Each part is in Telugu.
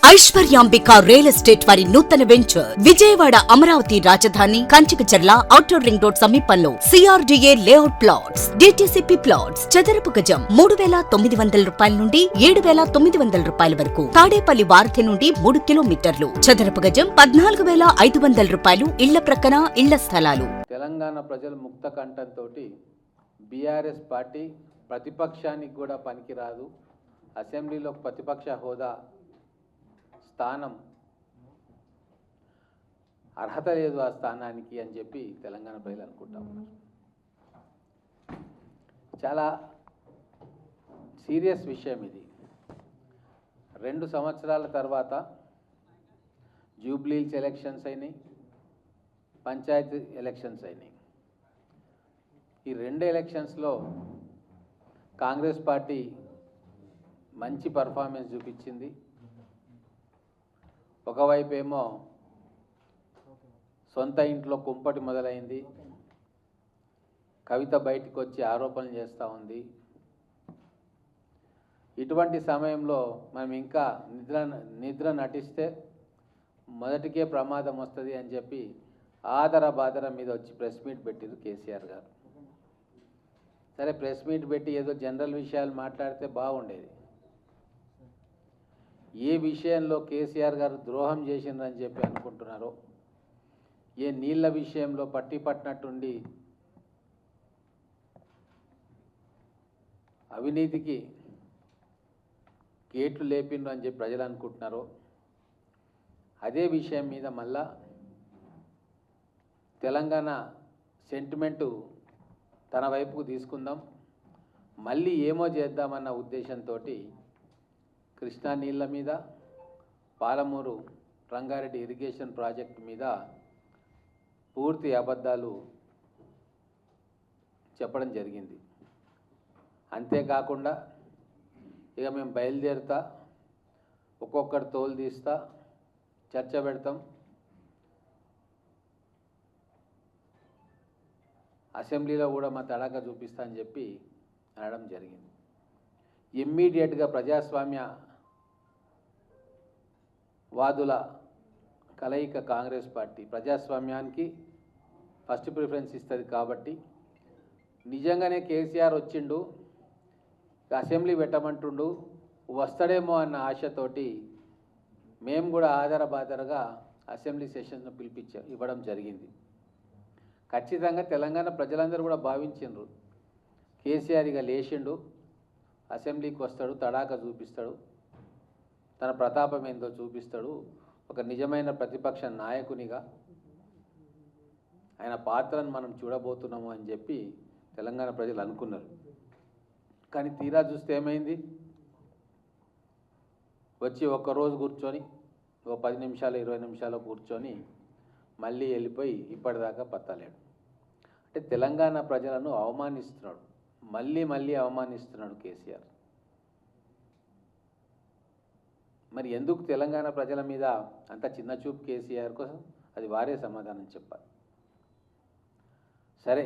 ఐశ్వర్యాంబిక రియల్ ఎస్టేట్ వారి నూతన వెంచర్ విజయవాడ అమరావతి రాజధాని కంచికచర్ల ఔటర్ రింగ్ రోడ్ సమీపంలో CRDA layout plots DTCP plots చదరపు గజం 3,900 రూపాయల నుండి 7,900 రూపాయల వరకు. తాడేపల్లి వారధి నుండి 3 కిలోమీటర్లు. చదరపు గజం 14,500 రూపాయలు. ఇళ్ల ప్రక్కన ఇళ్ల స్థలాలు. తెలంగాణ ప్రజలు ముక్త కంఠంతో బీఆర్ఎస్ పార్టీ ప్రతిపక్షానికి కూడా పనికిరాదు, అసెంబ్లీలో ప్రతిపక్ష హోదా స్థానం అర్హత లేదు ఆ స్థానానికి అని చెప్పి తెలంగాణ ప్రజలు అనుకుంటా ఉన్నారు. చాలా సీరియస్ విషయం ఇది. 2 సంవత్సరాల తర్వాత జూబ్లీహిల్స్ ఎలక్షన్స్ అయినాయి, పంచాయతీ ఎలక్షన్స్ అయినాయి. ఈ 2 ఎలక్షన్స్లో కాంగ్రెస్ పార్టీ మంచి పర్ఫార్మెన్స్ చూపించింది. ఒకవైపు ఏమో సొంత ఇంట్లో కుంపటి మొదలైంది, కవిత బయటికి వచ్చి ఆరోపణలు చేస్తూ ఉంది. ఇటువంటి సమయంలో మనం ఇంకా నిద్ర నటిస్తే మొదటికే ప్రమాదం వస్తుంది అని చెప్పి ఆదర మీద వచ్చి ప్రెస్ మీట్ పెట్టారు కేసీఆర్ గారు. సరే, ప్రెస్ మీట్ పెట్టి ఏదో జనరల్ విషయాలు మాట్లాడితే బాగుండేది. ఏ విషయంలో కేసీఆర్ గారు ద్రోహం చేసిండ్రని చెప్పి అనుకుంటున్నారో, ఏ నీళ్ల విషయంలో పట్టిపట్టినట్టుండి అవినీతికి గేట్లు లేపిండ్రు అని చెప్పి ప్రజలు అనుకుంటున్నారో, అదే విషయం మీద మళ్ళా తెలంగాణ సెంటిమెంటు తన వైపుకు తీసుకుందాం, మళ్ళీ ఏమో చేద్దామన్న ఉద్దేశంతో కృష్ణా నీళ్ళ మీద, పాలమూరు రంగారెడ్డి ఇరిగేషన్ ప్రాజెక్టు మీద పూర్తి అబద్ధాలు చెప్పడం జరిగింది. అంతేకాకుండా ఇక మేము బయలుదేరుతా, ఒక్కొక్కటి తోలు తీస్తా, చర్చ పెడతాం, అసెంబ్లీలో కూడా మా తడాక చూపిస్తా అని చెప్పి అనడం జరిగింది. ఇమ్మీడియట్గా ప్రజాస్వామ్య వాదుల కలయిక కాంగ్రెస్ పార్టీ ప్రజాస్వామ్యానికి ఫస్ట్ ప్రిఫరెన్స్ ఇస్తుంది. కాబట్టి నిజంగానే కేసీఆర్ వచ్చిండు, అసెంబ్లీ పెట్టమంటుండు, వస్తాడేమో అన్న ఆశతోటి మేము కూడా ఆధారబాధరగా అసెంబ్లీ సెషన్ను ఇవ్వడం జరిగింది. ఖచ్చితంగా తెలంగాణ ప్రజలందరూ కూడా భావించిండ్రు, కేసీఆర్ ఇక లేచిండు, అసెంబ్లీకి వస్తాడు, తడాక చూపిస్తాడు, తన ప్రతాపం ఏందో చూపిస్తాడు, ఒక నిజమైన ప్రతిపక్ష నాయకునిగా ఆయన పాత్రను మనం చూడబోతున్నాము అని చెప్పి తెలంగాణ ప్రజలు అనుకున్నారు. కానీ తీరా చూస్తే ఏమైంది, వచ్చి ఒక్కరోజు కూర్చొని 10 నిమిషాలు 20 నిమిషాలు కూర్చొని మళ్ళీ వెళ్ళిపోయి ఇప్పటిదాకా పత్తలేడు. అంటే తెలంగాణ ప్రజలను అవమానిస్తున్నాడు, మళ్ళీ అవమానిస్తున్నాడు కేసీఆర్. మరి ఎందుకు తెలంగాణ ప్రజల మీద అంత చిన్న చూపు కేసీఆర్ కోసం? అది వారే సమాధానం చెప్పాలి. సరే,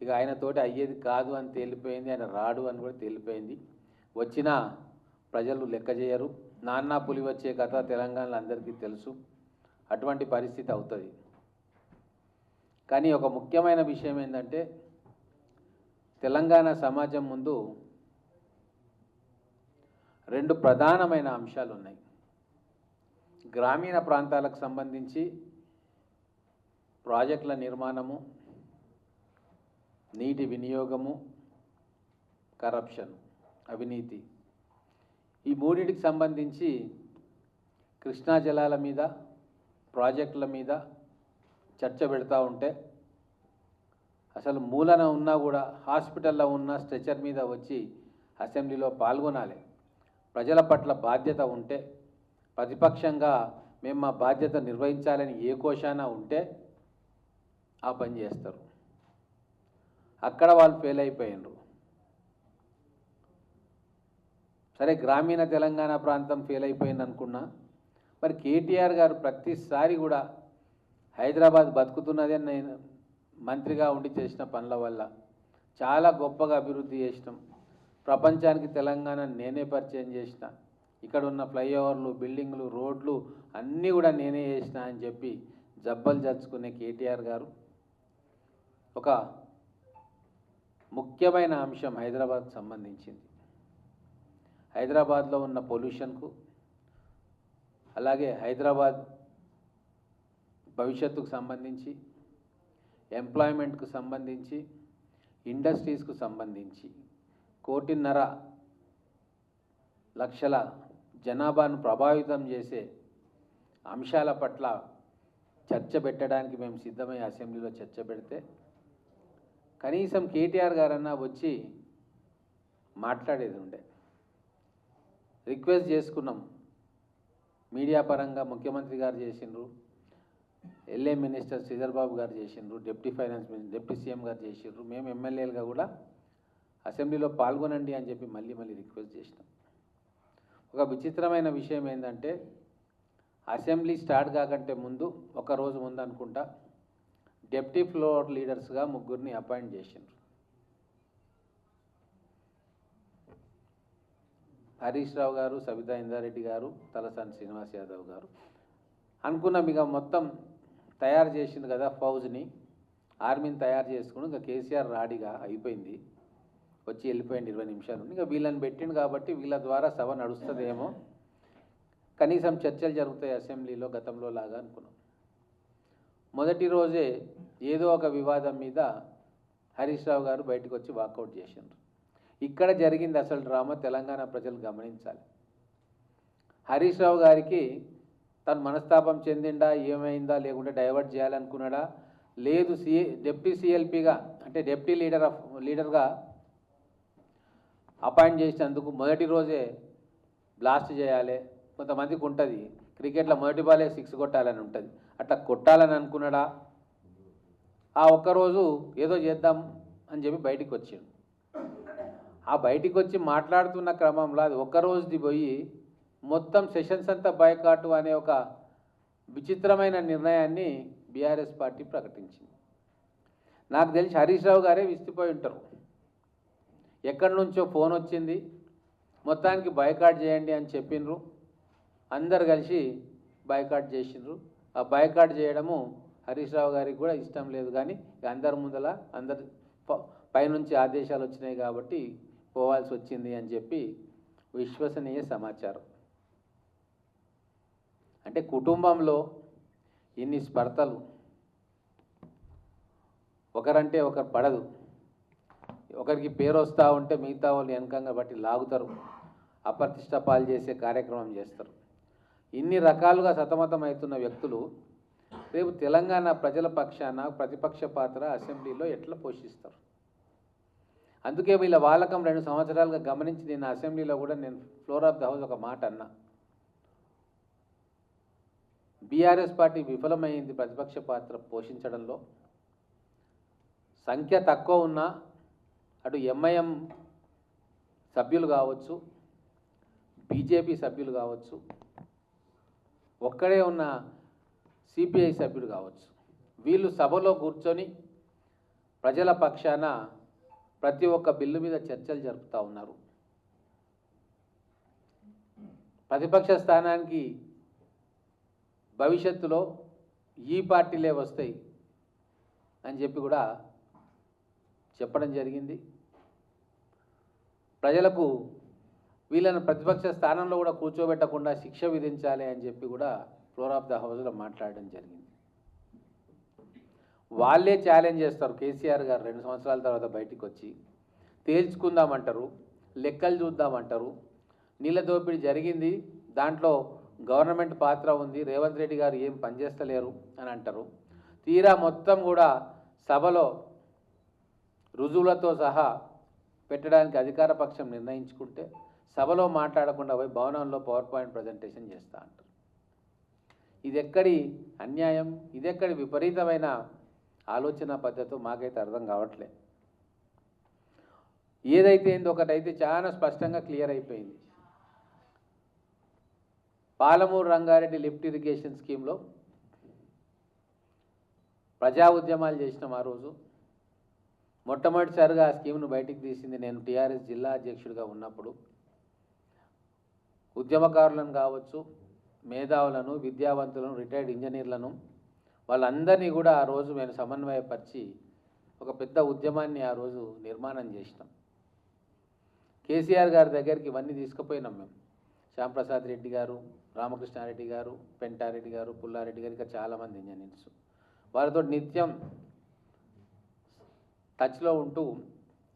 ఇక ఆయనతోటి అయ్యేది కాదు అని తేలిపోయింది, ఆయన రాడు అని కూడా తేలిపోయింది. వచ్చినా ప్రజలు లెక్క చేయరు. నాన్న పులి వచ్చే కథ తెలంగాణలో అందరికీ తెలుసు. అటువంటి పరిస్థితి అవుతుంది. కానీ ఒక ముఖ్యమైన విషయం ఏంటంటే, తెలంగాణ సమాజం ముందు 2 ప్రధానమైన అంశాలు ఉన్నాయి. గ్రామీణ ప్రాంతాలకు సంబంధించి ప్రాజెక్టుల నిర్మాణము, నీటి వినియోగము, కరప్షన్, అవినీతి. ఈ మూడింటికి సంబంధించి కృష్ణా జలాల మీద, ప్రాజెక్టుల మీద చర్చ పెడతా ఉంటే, అసలు మూలన ఉన్నా కూడా హాస్పిటల్లో ఉన్న స్ట్రెచర్ మీద వచ్చి అసెంబ్లీలో పాల్గొనాలి. ప్రజల పట్ల బాధ్యత ఉంటే, ప్రతిపక్షంగా మేము మా బాధ్యత నిర్వహించాలని ఏ కోశాన ఉంటే ఆ పని చేస్తారు. అక్కడ వాళ్ళు ఫెయిల్ అయిపోయినరు. సరే, గ్రామీణ తెలంగాణ ప్రాంతం ఫెయిల్ అయిపోయింది అనుకున్నా, మరి కేటీఆర్ గారు ప్రతిసారి కూడా హైదరాబాద్ బతుకుతున్నదే నేను మంత్రిగా ఉండి చేసిన పనుల వల్ల చాలా గొప్పగా అభివృద్ధి చేసినాం, ప్రపంచానికి తెలంగాణ నేనే పరిచయం చేసిన, ఇక్కడ ఉన్న ఫ్లైఓవర్లు, బిల్డింగ్లు, రోడ్లు అన్నీ కూడా నేనే చేసిన అని చెప్పి జబ్బలు జరుచుకునే కేటీఆర్ గారు ఒక ముఖ్యమైన అంశం హైదరాబాద్ సంబంధించింది. హైదరాబాద్లో ఉన్న పొల్యూషన్కు, అలాగే హైదరాబాద్ భవిష్యత్తుకు సంబంధించి, ఎంప్లాయ్మెంట్కు సంబంధించి, ఇండస్ట్రీస్కు సంబంధించి 1.5 లక్షల జనాభాను ప్రభావితం చేసే అంశాల పట్ల చర్చ పెట్టడానికి మేము సిద్ధమై అసెంబ్లీలో చర్చ పెడితే కనీసం కేటీఆర్ గారన్నా వచ్చి మాట్లాడేది ఉండే. రిక్వెస్ట్ చేసుకున్నాం, మీడియా పరంగా ముఖ్యమంత్రి గారు చేసిండ్రు, ఎల్ఏ మినిస్టర్ శ్రీధర్ బాబు గారు చేసిండ్రు, డిప్యూటీ సీఎం గారు చేసిండ్రు, మేము ఎమ్మెల్యేలుగా కూడా అసెంబ్లీలో పాల్గొనండి అని చెప్పి మళ్ళీ రిక్వెస్ట్ చేసినాం. ఒక విచిత్రమైన విషయం ఏంటంటే అసెంబ్లీ స్టార్ట్ కాకంటే ముందు ఒక రోజు ముందు అనుకుంటా డెప్యూటీ ఫ్లోర్ లీడర్స్గా 3 అపాయింట్ చేసిండ్రు. హరీష్ రావు గారు, సబితా ఇందారెడ్డి గారు, తలసాని శ్రీనివాస్ యాదవ్ గారు. అనుకున్నాం ఇక మొత్తం తయారు చేసింది కదా, ఫౌజ్ని, ఆర్మీని తయారు చేసుకుని ఇక కేసీఆర్ రాడిగా అయిపోయింది, వచ్చి వెళ్ళిపోయింది 20 నిమిషాలు. ఇక వీళ్ళని పెట్టిండు కాబట్టి వీళ్ళ ద్వారా సభ నడుస్తుందేమో, కనీసం చర్చలు జరుగుతాయి అసెంబ్లీలో గతంలో లాగా అనుకున్నాం. మొదటి రోజే ఏదో ఒక వివాదం మీద హరీష్ రావు గారు బయటకు వచ్చి వాకౌట్ చేసిండ్రు. ఇక్కడ జరిగింది అసలు డ్రామా తెలంగాణ ప్రజలు గమనించాలి. హరీష్ రావు గారికి తను మనస్తాపం చెందిండా, ఏమైందా, లేకుంటే డైవర్ట్ చేయాలనుకున్నాడా, లేదు డిప్యూటీ సిఎల్పిగా అంటే డిప్యూటీ లీడర్గా అపాయింట్ చేసినందుకు మొదటి రోజే బ్లాస్ట్ చేయాలి, కొంతమందికి ఉంటుంది క్రికెట్లో మొదటి బాలే 6 కొట్టాలని ఉంటుంది, అట్లా కొట్టాలని అనుకున్నాడా, ఆ ఒక్కరోజు ఏదో చేద్దాం అని చెప్పి బయటికి వచ్చాడు. ఆ బయటికి వచ్చి మాట్లాడుతున్న క్రమంలో అది ఒక్కరోజుది పోయి మొత్తం సెషన్స్ అంతా బాయ్కాట్ అనే ఒక విచిత్రమైన నిర్ణయాన్ని బీఆర్ఎస్ పార్టీ ప్రకటించింది. నాకు తెలిసి హరీష్ రావు గారే విసిపోయి ఉంటారు. ఎక్కడి నుంచో ఫోన్ వచ్చింది, మొత్తానికి బాయ్కాట్ చేయండి అని చెప్పిండ్రు, అందరు కలిసి బాయ్కాట్ చేసిండ్రు. ఆ బాయ్కాట్ చేయడము హరీష్ రావు గారికి కూడా ఇష్టం లేదు, కానీ అందరి ముందల అందరి పైనుంచి ఆదేశాలు వచ్చినాయి కాబట్టి పోవాల్సి వచ్చింది అని చెప్పి విశ్వసనీయ సమాచారం. అంటే కుటుంబంలో ఇన్ని స్పర్ధలు, ఒకరంటే ఒకరు పడదు, ఒకరికి పేరు వస్తూ ఉంటే మిగతా వాళ్ళు వెనకంగా బట్టి లాగుతారు, అప్రతిష్ట పాలు చేసే కార్యక్రమం చేస్తారు. ఇన్ని రకాలుగా సతమతం అవుతున్న వ్యక్తులు రేపు తెలంగాణ ప్రజల పక్షాన ప్రతిపక్ష పాత్ర అసెంబ్లీలో ఎట్లా పోషిస్తారు? అందుకే వీళ్ళ వాలకం 2 సంవత్సరాలుగా గమనించి నేను అసెంబ్లీలో కూడా నేను ఫ్లోర్ ఆఫ్ ద హౌస్ ఒక మాట అన్నా, బీఆర్ఎస్ పార్టీ విఫలమైంది ప్రతిపక్ష పాత్ర పోషించడంలో. సంఖ్య తక్కువ ఉన్నా అటు ఎంఐఎం సభ్యులు కావచ్చు, బీజేపీ సభ్యులు కావచ్చు, ఒక్కడే ఉన్న సిపిఐ సభ్యులు కావచ్చు, వీళ్ళు సభలో కూర్చొని ప్రజల పక్షాన ప్రతి ఒక్క బిల్లు మీద చర్చలు జరుపుతూ ఉన్నారు. ప్రతిపక్ష స్థానానికి భవిష్యత్తులో ఈ పార్టీలే వస్తాయి అని చెప్పి కూడా చెప్పడం జరిగింది. ప్రజలకు వీళ్ళను ప్రతిపక్ష స్థానంలో కూడా కూర్చోబెట్టకుండా శిక్ష విధించాలి అని చెప్పి కూడా ఫ్లోర్ ఆఫ్ ద హౌస్లో మాట్లాడడం జరిగింది. వాళ్ళే ఛాలెంజ్ చేస్తారు. కేసీఆర్ గారు 2 సంవత్సరాల తర్వాత బయటికి వచ్చి తేల్చుకుందామంటారు, లెక్కలు చూద్దామంటారు, నీళ్ళ దోపిడీ జరిగింది, దాంట్లో గవర్నమెంట్ పాత్ర ఉంది, రేవంత్ రెడ్డి గారు ఏం పనిచేస్తలేరు అని అంటారు. తీరా మొత్తం కూడా సభలో రుజువులతో సహా పెట్టడానికి అధికార పక్షం నిర్ణయించుకుంటే సభలో మాట్లాడకుండా పోయి భవనంలో పవర్ పాయింట్ ప్రజెంటేషన్ చేస్తూ అంటారు. ఇదెక్కడి అన్యాయం, ఇదెక్కడి విపరీతమైన ఆలోచన పద్ధతి మాకైతే అర్థం కావట్లే. ఏదైతే ఏందో ఒకటైతే చాలా స్పష్టంగా క్లియర్ అయిపోయింది. పాలమూరు రంగారెడ్డి లిఫ్ట్ ఇరిగేషన్ స్కీమ్లో ప్రజా ఉద్యమాలు చేసినాం. ఆ రోజు మొట్టమొదటిసారిగా ఆ స్కీమ్ను బయటికి తీసింది నేను టీఆర్ఎస్ జిల్లా అధ్యక్షుడిగా ఉన్నప్పుడు. ఉద్యమకారులను కావచ్చు, మేధావులను, విద్యావంతులను, రిటైర్డ్ ఇంజనీర్లను వాళ్ళందరినీ కూడా ఆ రోజు మేము సమన్వయపరిచి ఒక పెద్ద ఉద్యమాన్ని ఆ రోజు నిర్మాణం చేసినాం. కేసీఆర్ గారి దగ్గరికి ఇవన్నీ తీసుకుపోయినాం మేము. శ్యాంప్రసాద్ రెడ్డి గారు, రామకృష్ణారెడ్డి గారు, పెంటారెడ్డి గారు, పుల్లారెడ్డి గారు, ఇంకా చాలామంది ఇంజనీర్స్ వాళ్ళతో నిత్యం టచ్లో ఉంటూ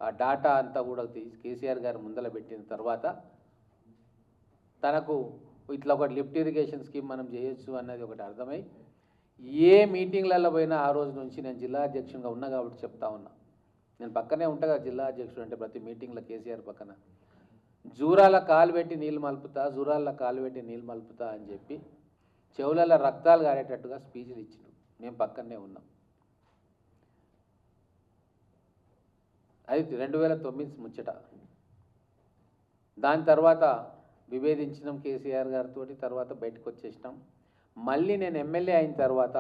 ఆ డాటా అంతా కూడా కేసీఆర్ గారు ముందల పెట్టిన తర్వాత తనకు ఇట్లా ఒక లిఫ్ట్ ఇరిగేషన్ స్కీమ్ మనం చేయొచ్చు అన్నది ఒకటి అర్థమై ఏ మీటింగ్లలో పోయినా ఆ రోజు నుంచి నేను జిల్లా అధ్యక్షునిగా ఉన్నా కాబట్టి చెప్తా ఉన్నా. నేను పక్కనే ఉంటా కదా జిల్లా అధ్యక్షుడు అంటే ప్రతి మీటింగ్లో కేసీఆర్ పక్కన జూరాల కాలు పెట్టి నీళ్ళు మలుపుతా, జూరాల కాలు పెట్టి నీళ్ళు మలుపుతా అని చెప్పి చెవులలో రక్తాలు కారేటట్టుగా స్పీచ్లు ఇచ్చిండు. మేము పక్కనే ఉన్నాం. అది 2009 ముచ్చట. దాని తర్వాత విభేదించినాం కేసీఆర్ గారితో, తర్వాత బయటకు వచ్చేసినాం. మళ్ళీ నేను ఎమ్మెల్యే అయిన తర్వాత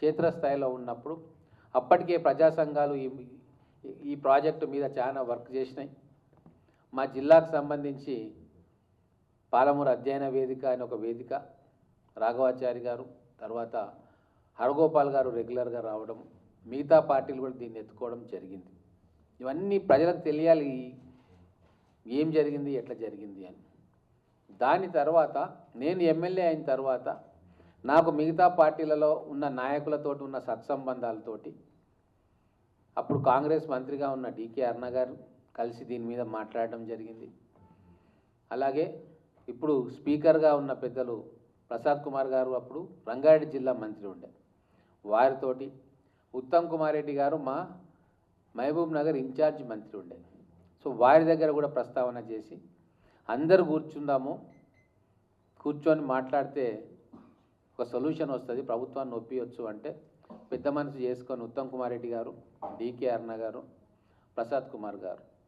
క్షేత్రస్థాయిలో ఉన్నప్పుడు అప్పటికే ప్రజా సంఘాలు ఈ ప్రాజెక్టు మీద చాలా వర్క్ చేసినాయి. మా జిల్లాకు సంబంధించి పాలమూరు అధ్యయన వేదిక అని ఒక వేదిక, రాఘవాచారి గారు, తర్వాత హరగోపాల్ గారు రెగ్యులర్గా రావడం, మిగతా పార్టీలు కూడా దీన్ని ఎత్తుకోవడం జరిగింది. ఇవన్నీ ప్రజలకు తెలియాలి ఏం జరిగింది, ఎట్లా జరిగింది అని. దాని తర్వాత నేను ఎమ్మెల్యే అయిన తర్వాత నాకు మిగతా పార్టీలలో ఉన్న నాయకులతో ఉన్న సత్సంబంధాలతోటి అప్పుడు కాంగ్రెస్ మంత్రిగా ఉన్న డికే అరుణ గారు కలిసి దీని మీద మాట్లాడడం జరిగింది. అలాగే ఇప్పుడు స్పీకర్గా ఉన్న పెద్దలు ప్రసాద్ కుమార్ గారు అప్పుడు రంగారెడ్డి జిల్లా మంత్రి ఉండే, వారితోటి ఉత్తమ్ కుమార్ రెడ్డి గారు మా మహబూబ్ నగర్ ఇన్ఛార్జ్ మంత్రి ఉండే. సో వారి దగ్గర కూడా ప్రస్తావన చేసి అందరూ కూర్చొని మాట్లాడితే ఒక సొల్యూషన్ వస్తుంది, ప్రభుత్వాన్ని ఒప్పియొచ్చు అంటే పెద్ద మనసు చేసుకొని ఉత్తమ్ కుమార్ రెడ్డి గారు, డికే అరుణ గారు, ప్రసాద్ కుమార్ గారు